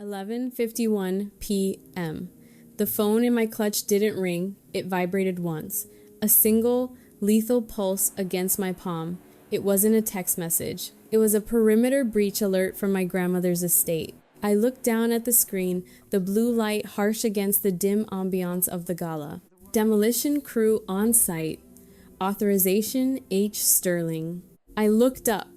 11:51 p.m. The phone in my clutch didn't ring, it vibrated once. A single, lethal pulse against my palm. It wasn't a text message. It was a perimeter breach alert from my grandmother's estate. I looked down at the screen, the blue light harsh against the dim ambiance of the Gala. Demolition crew on site. Authorization H. Sterling. I looked up.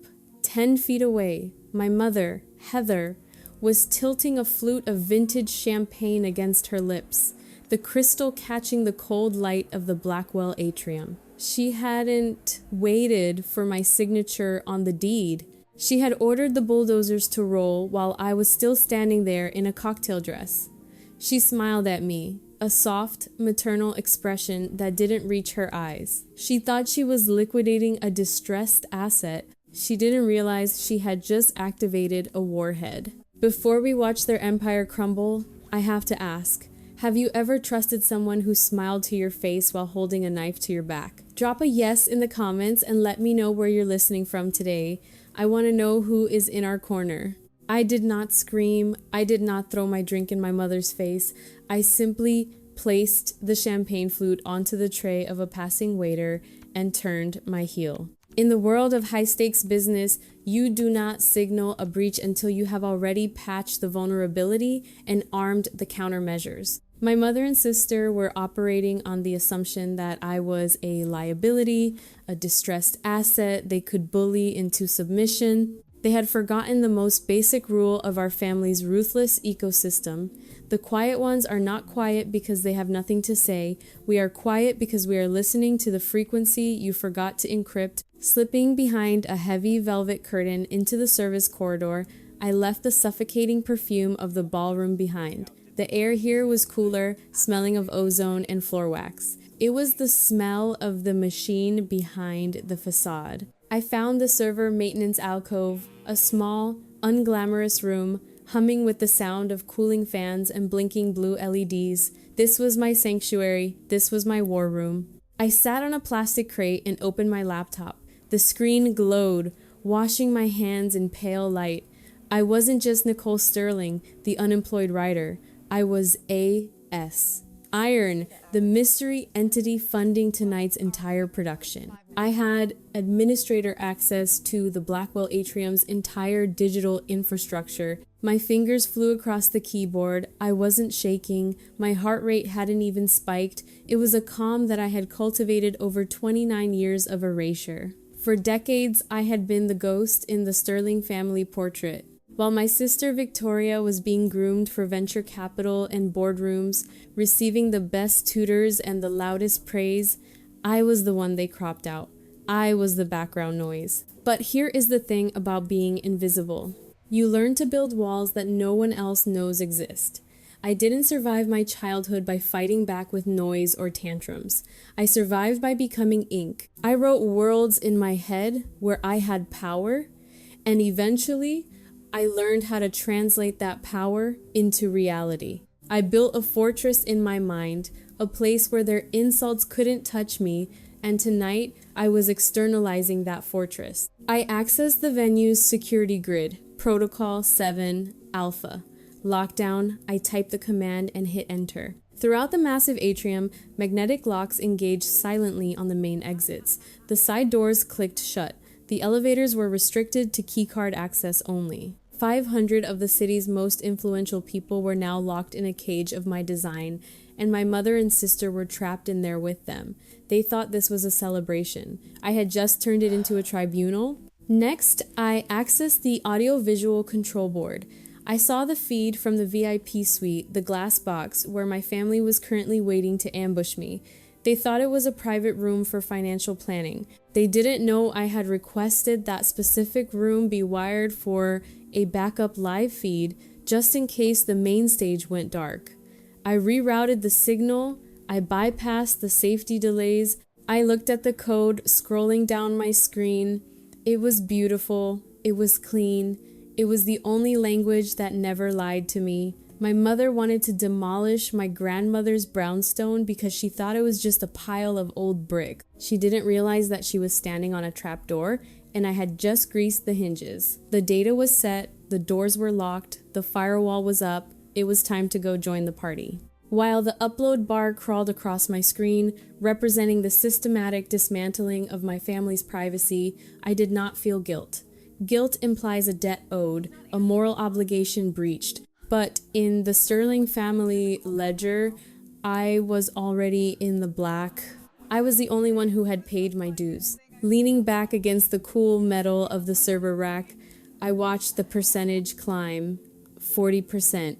10 feet away, my mother, Heather, was tilting a flute of vintage champagne against her lips, the crystal catching the cold light of the Blackwell atrium. She hadn't waited for my signature on the deed. She had ordered the bulldozers to roll while I was still standing there in a cocktail dress. She smiled at me, a soft, maternal expression that didn't reach her eyes. She thought she was liquidating a distressed asset. She didn't realize she had just activated a warhead. Before we watch their empire crumble, I have to ask, have you ever trusted someone who smiled to your face while holding a knife to your back? Drop a yes in the comments and let me know where you're listening from today. I want to know who is in our corner. I did not scream. I did not throw my drink in my mother's face. I simply placed the champagne flute onto the tray of a passing waiter and turned my heel. In the world of high-stakes business, you do not signal a breach until you have already patched the vulnerability and armed the countermeasures. My mother and sister were operating on the assumption that I was a liability, a distressed asset they could bully into submission. They had forgotten the most basic rule of our family's ruthless ecosystem. The quiet ones are not quiet because they have nothing to say. We are quiet because we are listening to the frequency you forgot to encrypt. Slipping behind a heavy velvet curtain into the service corridor, I left the suffocating perfume of the ballroom behind. The air here was cooler, smelling of ozone and floor wax. It was the smell of the machine behind the facade. I found the server maintenance alcove, a small, unglamorous room, humming with the sound of cooling fans and blinking blue LEDs. This was my sanctuary. This was my war room. I sat on a plastic crate and opened my laptop. The screen glowed, washing my hands in pale light. I wasn't just Nicole Sterling, the unemployed writer. I was AS. Iron, the mystery entity funding tonight's entire production. I had administrator access to the Blackwell Atrium's entire digital infrastructure. My fingers flew across the keyboard. I wasn't shaking. My heart rate hadn't even spiked. It was a calm that I had cultivated over 29 years of erasure. For decades, I had been the ghost in the Sterling family portrait. While my sister Victoria was being groomed for venture capital and boardrooms, receiving the best tutors and the loudest praise, I was the one they cropped out. I was the background noise. But here is the thing about being invisible. You learn to build walls that no one else knows exist. I didn't survive my childhood by fighting back with noise or tantrums. I survived by becoming ink. I wrote worlds in my head where I had power, and eventually, I learned how to translate that power into reality. I built a fortress in my mind, a place where their insults couldn't touch me, and tonight I was externalizing that fortress. I accessed the venue's security grid, Protocol 7 Alpha. Lockdown, I typed the command and hit enter. Throughout the massive atrium, magnetic locks engaged silently on the main exits. The side doors clicked shut. The elevators were restricted to keycard access only. 500 of the city's most influential people were now locked in a cage of my design, and my mother and sister were trapped in there with them. They thought this was a celebration. I had just turned it into a tribunal. Next, I accessed the audio-visual control board. I saw the feed from the VIP suite, the glass box, where my family was currently waiting to ambush me. They thought it was a private room for financial planning. They didn't know I had requested that specific room be wired for a backup live feed just in case the main stage went dark. I rerouted the signal. I bypassed the safety delays. I looked at the code scrolling down my screen. It was beautiful. It was clean. It was the only language that never lied to me. My mother wanted to demolish my grandmother's brownstone because she thought it was just a pile of old brick. She didn't realize that she was standing on a trapdoor, and I had just greased the hinges. The data was set, the doors were locked, the firewall was up, it was time to go join the party. While the upload bar crawled across my screen, representing the systematic dismantling of my family's privacy, I did not feel guilt. Guilt implies a debt owed, a moral obligation breached. But in the Sterling family ledger, I was already in the black. I was the only one who had paid my dues. Leaning back against the cool metal of the server rack, I watched the percentage climb. 40%,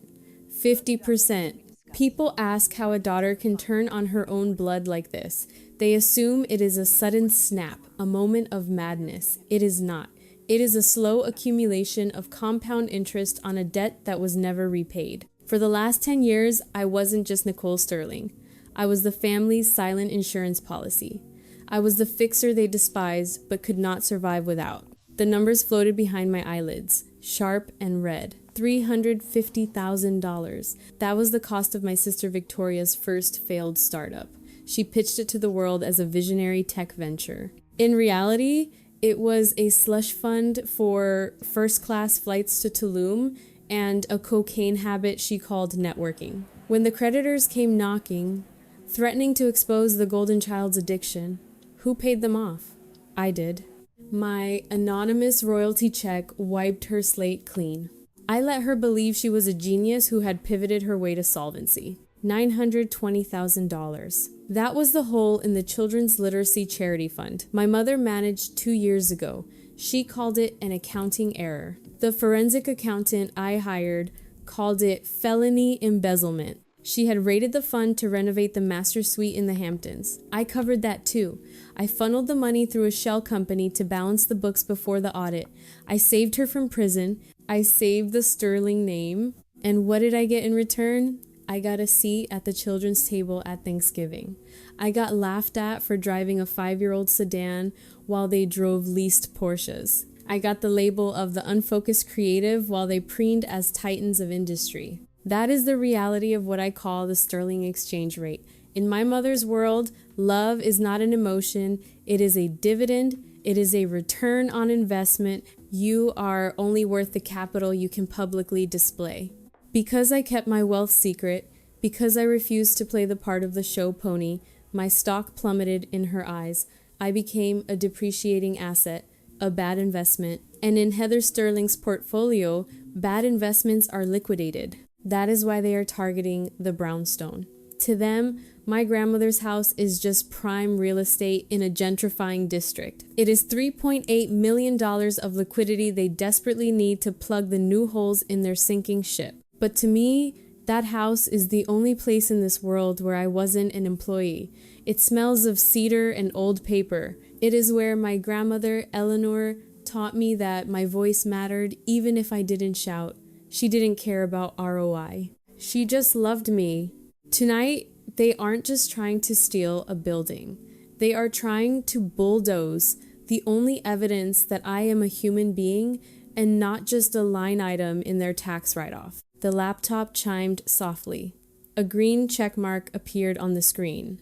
50%. People ask how a daughter can turn on her own blood like this. They assume it is a sudden snap, a moment of madness. It is not. It is a slow accumulation of compound interest on a debt that was never repaid. For the last 10 years, I wasn't just Nicole Sterling. I was the family's silent insurance policy. I was the fixer they despised but could not survive without. The numbers floated behind my eyelids, sharp and red. $350,000. That was the cost of my sister Victoria's first failed startup. She pitched it to the world as a visionary tech venture. In reality, it was a slush fund for first-class flights to Tulum and a cocaine habit she called networking. When the creditors came knocking, threatening to expose the golden child's addiction, who paid them off? I did. My anonymous royalty check wiped her slate clean. I let her believe she was a genius who had pivoted her way to solvency. $920,000. That was the hole in the Children's Literacy Charity Fund my mother managed 2 years ago. She called it an accounting error. The forensic accountant I hired called it felony embezzlement. She had raided the fund to renovate the master suite in the Hamptons. I covered that too. I funneled the money through a shell company to balance the books before the audit. I saved her from prison. I saved the Sterling name. And what did I get in return? I got a seat at the children's table at Thanksgiving. I got laughed at for driving a 5-year-old sedan while they drove leased Porsches. I got the label of the unfocused creative while they preened as titans of industry. That is the reality of what I call the Sterling exchange rate. In my mother's world, love is not an emotion. It is a dividend. It is a return on investment. You are only worth the capital you can publicly display. Because I kept my wealth secret, because I refused to play the part of the show pony, my stock plummeted in her eyes. I became a depreciating asset, a bad investment. And in Heather Sterling's portfolio, bad investments are liquidated. That is why they are targeting the brownstone. To them, my grandmother's house is just prime real estate in a gentrifying district. It is $3.8 million of liquidity they desperately need to plug the new holes in their sinking ship. But to me, that house is the only place in this world where I wasn't an employee. It smells of cedar and old paper. It is where my grandmother, Eleanor, taught me that my voice mattered even if I didn't shout. She didn't care about ROI. She just loved me. Tonight, they aren't just trying to steal a building. They are trying to bulldoze the only evidence that I am a human being and not just a line item in their tax write-off. The laptop chimed softly. A green checkmark appeared on the screen.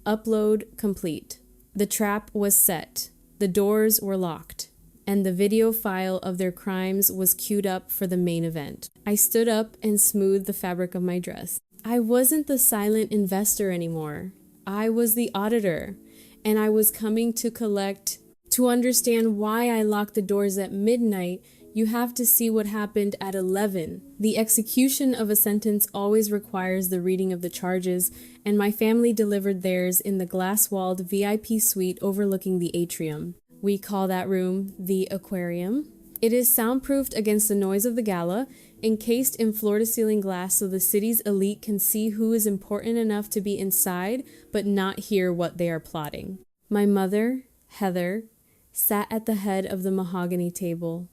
Upload complete. The trap was set. The doors were locked. And the video file of their crimes was queued up for the main event. I stood up and smoothed the fabric of my dress. I wasn't the silent investor anymore. I was the auditor, and I was coming to collect. To understand why I locked the doors at midnight, you have to see what happened at 11. The execution of a sentence always requires the reading of the charges, and my family delivered theirs in the glass-walled VIP suite overlooking the atrium. We call that room the aquarium. It is soundproofed against the noise of the gala, encased in floor-to-ceiling glass so the city's elite can see who is important enough to be inside but not hear what they are plotting. My mother, Heather, sat at the head of the mahogany table.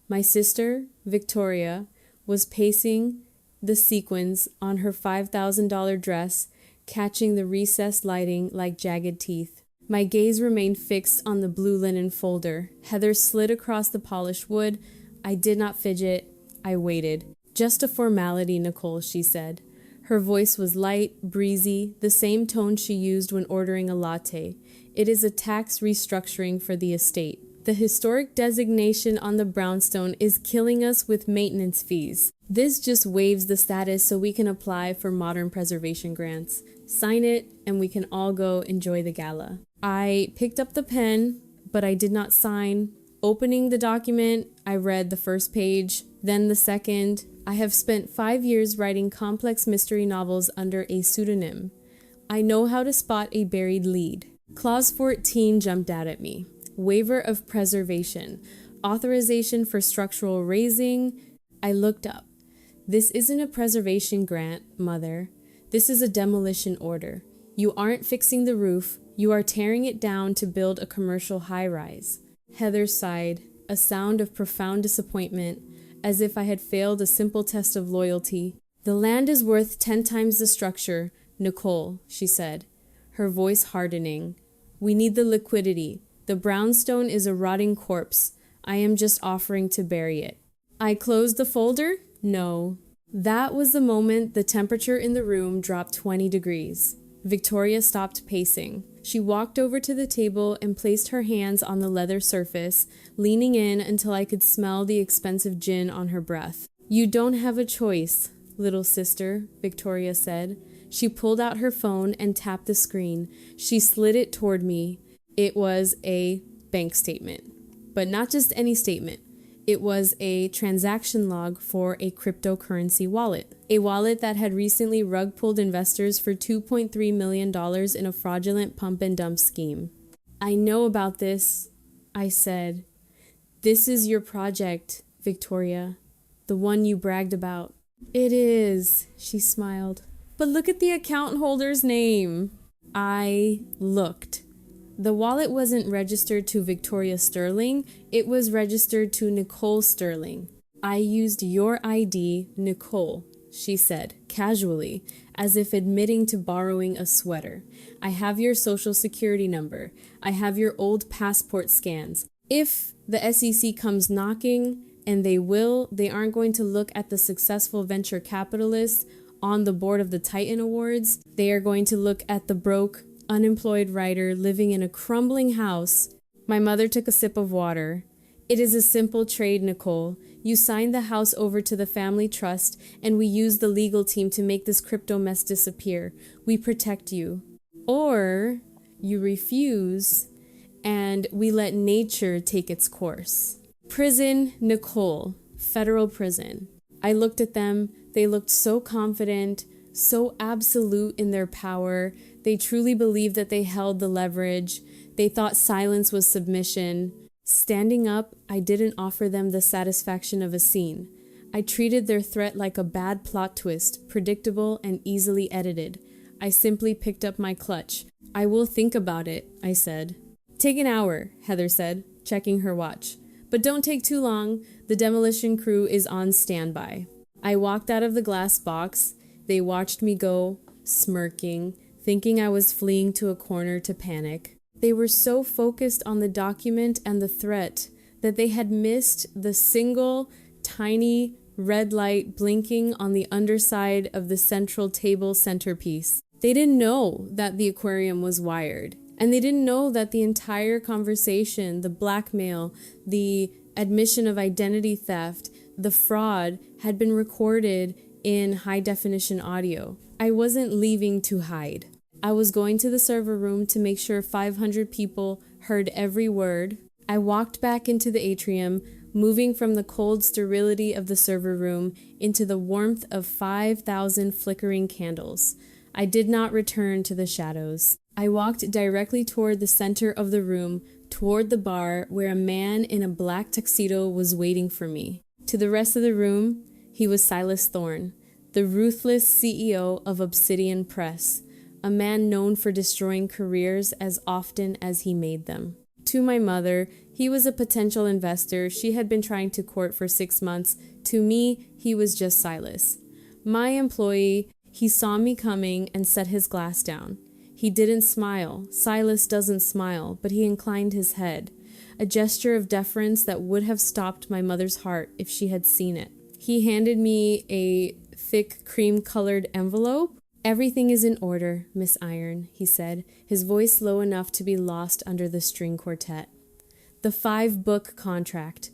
My sister, Victoria, was pacing the sequins on her $5,000 dress, catching the recessed lighting like jagged teeth. My gaze remained fixed on the blue linen folder. Heather slid across the polished wood. I did not fidget. I waited. Just a formality, Nicole, she said. Her voice was light, breezy, the same tone she used when ordering a latte. It is a tax restructuring for the estate. The historic designation on the brownstone is killing us with maintenance fees. This just waives the status so we can apply for modern preservation grants. Sign it and we can all go enjoy the gala. I picked up the pen, but I did not sign. Opening the document, I read the first page, then the second. I have spent 5 years writing complex mystery novels under a pseudonym. I know how to spot a buried lead. Clause 14 jumped out at me. Waiver of preservation. Authorization for structural raising. I looked up. This isn't a preservation grant, Mother. This is a demolition order. You aren't fixing the roof. You are tearing it down to build a commercial high-rise. Heather sighed, a sound of profound disappointment, as if I had failed a simple test of loyalty. The land is worth 10 times the structure, Nicole, she said, her voice hardening. We need the liquidity. The brownstone is a rotting corpse. I am just offering to bury it. I closed the folder? No. That was the moment the temperature in the room dropped 20 degrees. Victoria stopped pacing. She walked over to the table and placed her hands on the leather surface, leaning in until I could smell the expensive gin on her breath. You don't have a choice, little sister, Victoria said. She pulled out her phone and tapped the screen. She slid it toward me. It was a bank statement, but not just any statement. It was a transaction log for a cryptocurrency wallet, a wallet that had recently rug-pulled investors for $2.3 million in a fraudulent pump-and-dump scheme. I know about this, I said. This is your project, Victoria, the one you bragged about. It is, she smiled. But look at the account holder's name. I looked. The wallet wasn't registered to Victoria Sterling, it was registered to Nicole Sterling. I used your ID, Nicole, she said, casually, as if admitting to borrowing a sweater. I have your social security number. I have your old passport scans. If the SEC comes knocking, and they will, they aren't going to look at the successful venture capitalists on the board of the Titan Awards. They are going to look at the broke, unemployed writer living in a crumbling house. My mother took a sip of water. It is a simple trade, Nicole. You signed the house over to the family trust, and we use the legal team to make this crypto mess disappear. We protect you. Or you refuse, and we let nature take its course. Prison, Nicole. Federal prison. I looked at them. They looked so confident, so absolute in their power. They truly believed that they held the leverage. They thought silence was submission. Standing up, I didn't offer them the satisfaction of a scene. I treated their threat like a bad plot twist, predictable and easily edited. I simply picked up my clutch. I will think about it, I said. Take an hour, Heather said, checking her watch. But don't take too long. The demolition crew is on standby. I walked out of the glass box. They watched me go, smirking, thinking I was fleeing to a corner to panic. They were so focused on the document and the threat that they had missed the single, tiny red light blinking on the underside of the central table centerpiece. They didn't know that the aquarium was wired. And they didn't know that the entire conversation, the blackmail, the admission of identity theft, the fraud had been recorded in high-definition audio. I wasn't leaving to hide. I was going to the server room to make sure 500 people heard every word. I walked back into the atrium, moving from the cold sterility of the server room into the warmth of 5,000 flickering candles. I did not return to the shadows. I walked directly toward the center of the room, toward the bar where a man in a black tuxedo was waiting for me. To the rest of the room, he was Silas Thorne, the ruthless CEO of Obsidian Press, a man known for destroying careers as often as he made them. To my mother, he was a potential investor she had been trying to court for 6 months. To me, he was just Silas. My employee, he saw me coming and set his glass down. He didn't smile. Silas doesn't smile, but he inclined his head, a gesture of deference that would have stopped my mother's heart if she had seen it. He handed me a thick cream-colored envelope. Everything is in order, Miss Iron, he said, his voice low enough to be lost under the string quartet. The 5-book contract.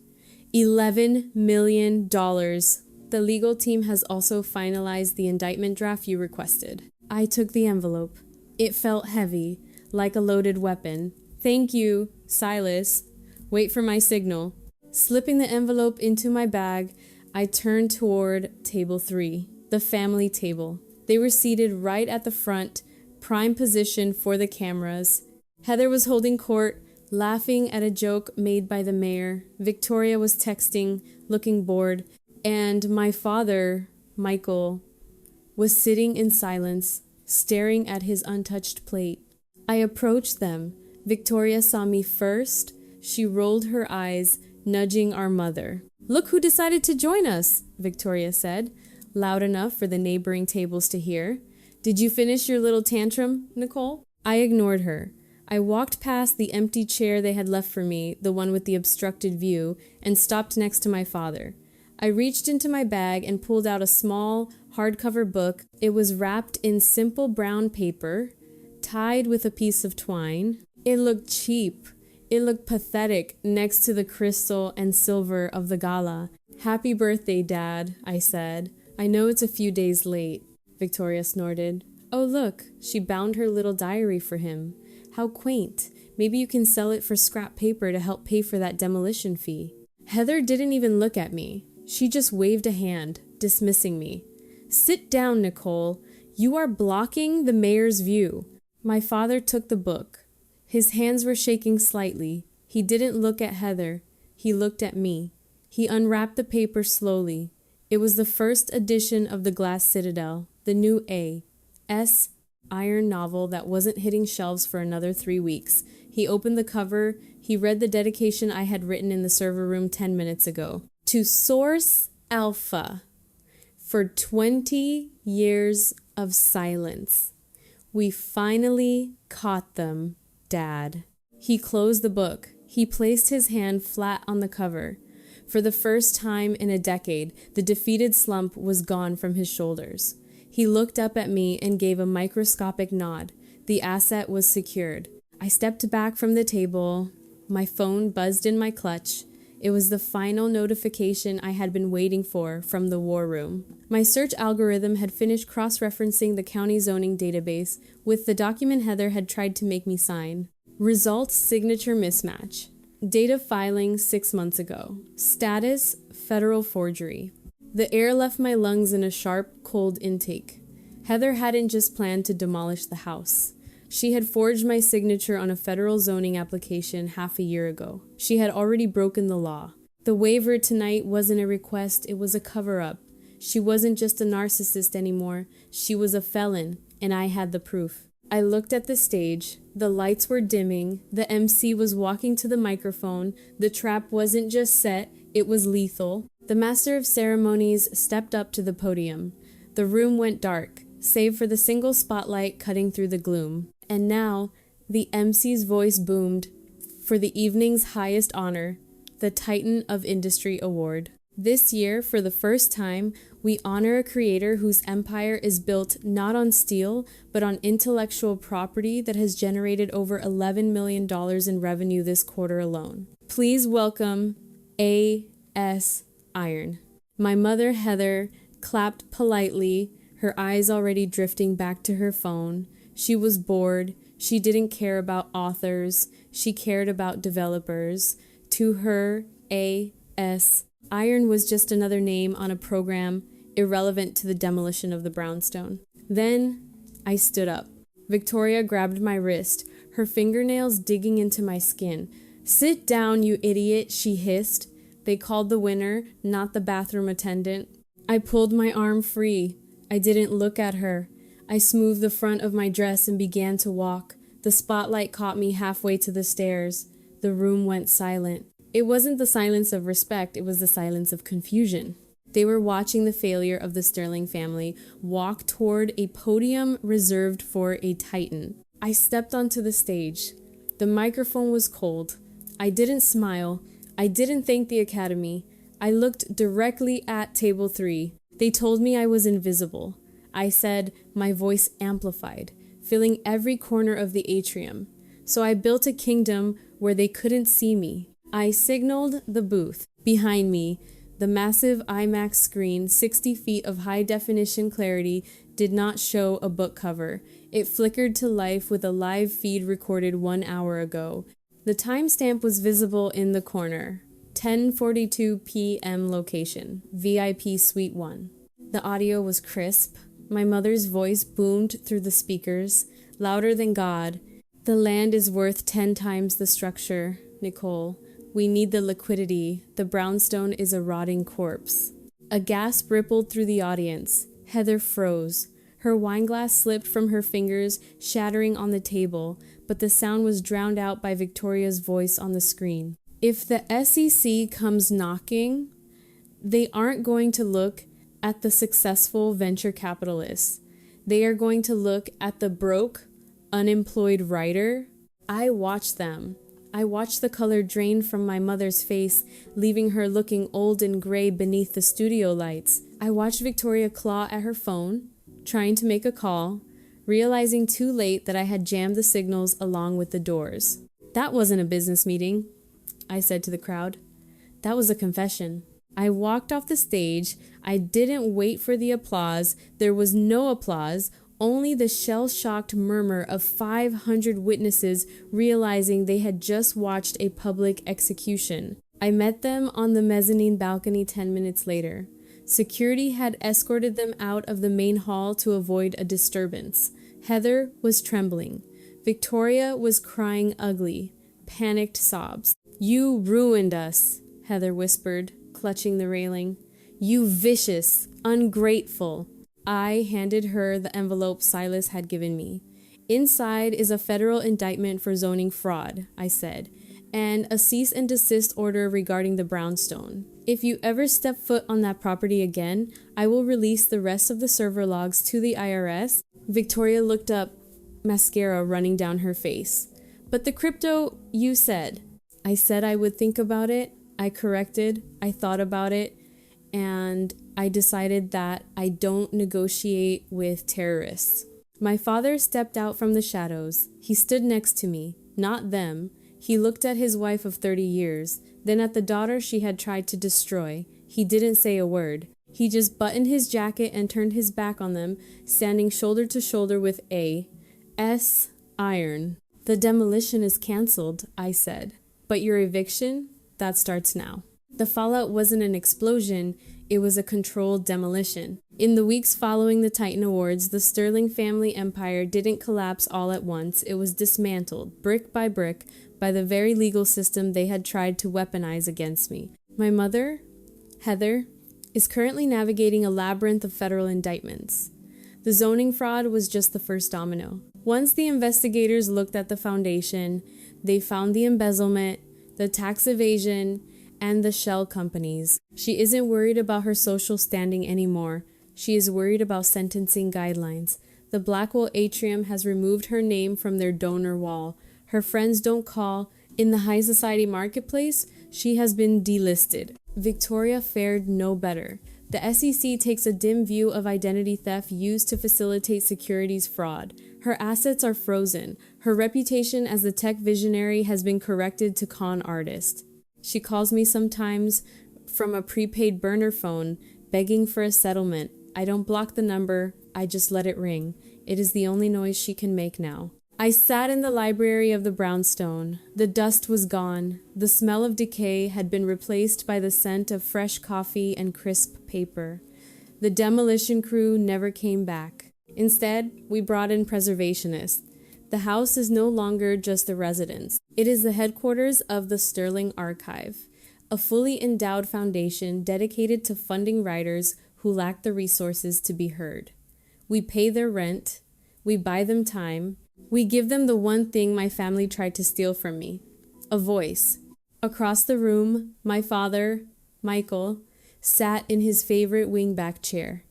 $11 million. The legal team has also finalized the indictment draft you requested. I took the envelope. It felt heavy, like a loaded weapon. Thank you, Silas. Wait for my signal. Slipping the envelope into my bag, I turned toward table 3, the family table. They were seated right at the front, prime position for the cameras. Heather was holding court, laughing at a joke made by the mayor. Victoria was texting, looking bored. And my father, Michael, was sitting in silence, staring at his untouched plate. I approached them. Victoria saw me first. She rolled her eyes, nudging our mother. "Look who decided to join us," Victoria said, loud enough for the neighboring tables to hear. "Did you finish your little tantrum, Nicole?" I ignored her. I walked past the empty chair they had left for me, the one with the obstructed view, and stopped next to my father. I reached into my bag and pulled out a small, hardcover book. It was wrapped in simple brown paper, tied with a piece of twine. It looked cheap. It looked pathetic next to the crystal and silver of the Gala. "Happy birthday, Dad," I said. "I know it's a few days late." Victoria snorted. "Oh, look, she bound her little diary for him. How quaint. Maybe you can sell it for scrap paper to help pay for that demolition fee." Heather didn't even look at me. She just waved a hand, dismissing me. "Sit down, Nicole. You are blocking the mayor's view." My father took the book. His hands were shaking slightly. He didn't look at Heather. He looked at me. He unwrapped the paper slowly. It was the first edition of The Glass Citadel, the new A.S. Iron novel that wasn't hitting shelves for another 3 weeks. He opened the cover. He read the dedication I had written in the server room 10 minutes ago. "To Source Alpha. For 20 years of silence. We finally caught them, Dad." He closed the book. He placed his hand flat on the cover. For the first time in a decade, the defeated slump was gone from his shoulders. He looked up at me and gave a microscopic nod. The asset was secured. I stepped back from the table. My phone buzzed in my clutch. It was the final notification I had been waiting for from the war room. My search algorithm had finished cross-referencing the county zoning database with the document Heather had tried to make me sign. Results signature mismatch. Date of filing 6 months ago. Status federal forgery. The air left my lungs in a sharp, cold intake. Heather hadn't just planned to demolish the house. She had forged my signature on a federal zoning application half a year ago. She had already broken the law. The waiver tonight wasn't a request, it was a cover-up. She wasn't just a narcissist anymore. She was a felon, and I had the proof. I looked at the stage. The lights were dimming. The MC was walking to the microphone. The trap wasn't just set, it was lethal. The master of ceremonies stepped up to the podium. The room went dark, save for the single spotlight cutting through the gloom. And now, the MC's voice boomed for the evening's highest honor, the Titan of Industry Award. This year, for the first time, we honor a creator whose empire is built not on steel, but on intellectual property that has generated over $11 million in revenue this quarter alone. Please welcome A.S. Iron. My mother, Heather, clapped politely, her eyes already drifting back to her phone. She was bored. She didn't care about authors. She cared about developers. To her, A.S. Iron was just another name on a program irrelevant to the demolition of the brownstone. Then I stood up. Victoria grabbed my wrist, her fingernails digging into my skin. "Sit down, you idiot," she hissed. They called the winner, not the bathroom attendant. I pulled my arm free. I didn't look at her. I smoothed the front of my dress and began to walk. The spotlight caught me halfway to the stairs. The room went silent. It wasn't the silence of respect, it was the silence of confusion. They were watching the failure of the Sterling family walk toward a podium reserved for a titan. I stepped onto the stage. The microphone was cold. I didn't smile. I didn't thank the Academy. I looked directly at table 3. They told me I was invisible. I said, my voice amplified, filling every corner of the atrium. So I built a kingdom where they couldn't see me. I signaled the booth. Behind me, the massive IMAX screen, 60 feet of high-definition clarity, did not show a book cover. It flickered to life with a live feed recorded 1 hour ago. The timestamp was visible in the corner. 10:42 p.m. location, VIP Suite 1. The audio was crisp. My mother's voice boomed through the speakers, louder than God. The land is worth 10 times the structure, Nicole. We need the liquidity. The brownstone is a rotting corpse. A gasp rippled through the audience. Heather froze. Her wineglass slipped from her fingers, shattering on the table, but the sound was drowned out by Victoria's voice on the screen. If the SEC comes knocking, they aren't going to look at the successful venture capitalists. They are going to look at the broke, unemployed writer. I watched them. I watched the color drain from my mother's face, leaving her looking old and gray beneath the studio lights. I watched Victoria claw at her phone, trying to make a call, realizing too late that I had jammed the signals along with the doors. That wasn't a business meeting, I said to the crowd. That was a confession. I walked off the stage. I didn't wait for the applause. There was no applause. Only the shell-shocked murmur of 500 witnesses realizing they had just watched a public execution. I met them on the mezzanine balcony 10 minutes later. Security had escorted them out of the main hall to avoid a disturbance. Heather was trembling. Victoria was crying ugly, panicked sobs. "You ruined us," Heather whispered, clutching the railing. "You vicious, ungrateful." I handed her the envelope Silas had given me. "Inside is a federal indictment for zoning fraud," I said, "and a cease and desist order regarding the brownstone. If you ever step foot on that property again, I will release the rest of the server logs to the IRS." Victoria looked up, mascara running down her face. "But the crypto, you said." I said I would think about it. I corrected. I thought about it. And I decided that I don't negotiate with terrorists. My father stepped out from the shadows. He stood next to me, not them. He looked at his wife of 30 years, then at the daughter she had tried to destroy. He didn't say a word. He just buttoned his jacket and turned his back on them, standing shoulder to shoulder with A.S. Iron. "The demolition is canceled," I said. "But your eviction? That starts now." The fallout wasn't an explosion, it was a controlled demolition. In the weeks following the Titan Awards, the Sterling family empire didn't collapse all at once. It was dismantled, brick by brick, by the very legal system they had tried to weaponize against me. My mother, Heather, is currently navigating a labyrinth of federal indictments. The zoning fraud was just the first domino. Once the investigators looked at the foundation, they found the embezzlement, the tax evasion, and the shell companies. She isn't worried about her social standing anymore. She is worried about sentencing guidelines. The Blackwell Atrium has removed her name from their donor wall. Her friends don't call. In the high society marketplace, she has been delisted. Victoria fared no better. The SEC takes a dim view of identity theft used to facilitate securities fraud. Her assets are frozen. Her reputation as the tech visionary has been corrected to con artist. She calls me sometimes from a prepaid burner phone, begging for a settlement. I don't block the number, I just let it ring. It is the only noise she can make now. I sat in the library of the brownstone. The dust was gone. The smell of decay had been replaced by the scent of fresh coffee and crisp paper. The demolition crew never came back. Instead, we brought in preservationists. The house is no longer just a residence. It is the headquarters of the Sterling Archive, a fully endowed foundation dedicated to funding writers who lack the resources to be heard. We pay their rent. We buy them time. We give them the one thing my family tried to steal from me, a voice. Across the room, my father, Michael, sat in his favorite wingback chair.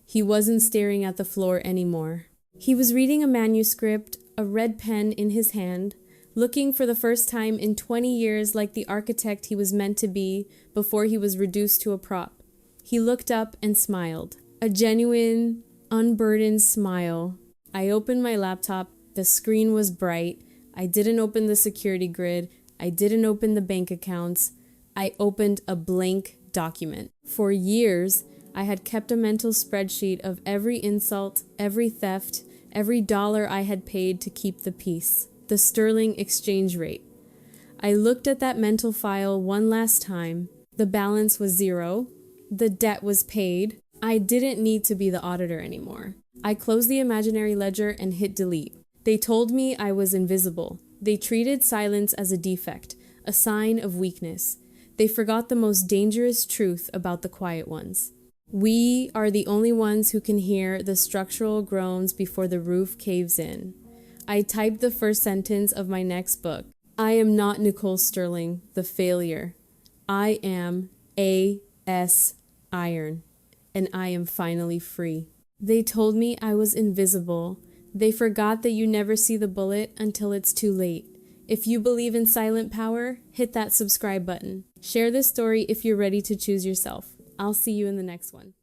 He wasn't staring at the floor anymore. He was reading a manuscript, a red pen in his hand, looking for the first time in 20 years like the architect he was meant to be before he was reduced to a prop. He looked up and smiled. A genuine, unburdened smile. I opened my laptop. The screen was bright. I didn't open the security grid. I didn't open the bank accounts. I opened a blank document. For years, I had kept a mental spreadsheet of every insult, every theft, every dollar I had paid to keep the peace, the sterling exchange rate. I looked at that mental file one last time. The balance was zero. The debt was paid. I didn't need to be the auditor anymore. I closed the imaginary ledger and hit delete. They told me I was invisible. They treated silence as a defect, a sign of weakness. They forgot the most dangerous truth about the quiet ones. We are the only ones who can hear the structural groans before the roof caves in. I typed the first sentence of my next book. I am not Nicole Sterling, the failure. I am A.S. Iron, and I am finally free. They told me I was invisible. They forgot that you never see the bullet until it's too late. If you believe in silent power, hit that subscribe button. Share this story if you're ready to choose yourself. I'll see you in the next one.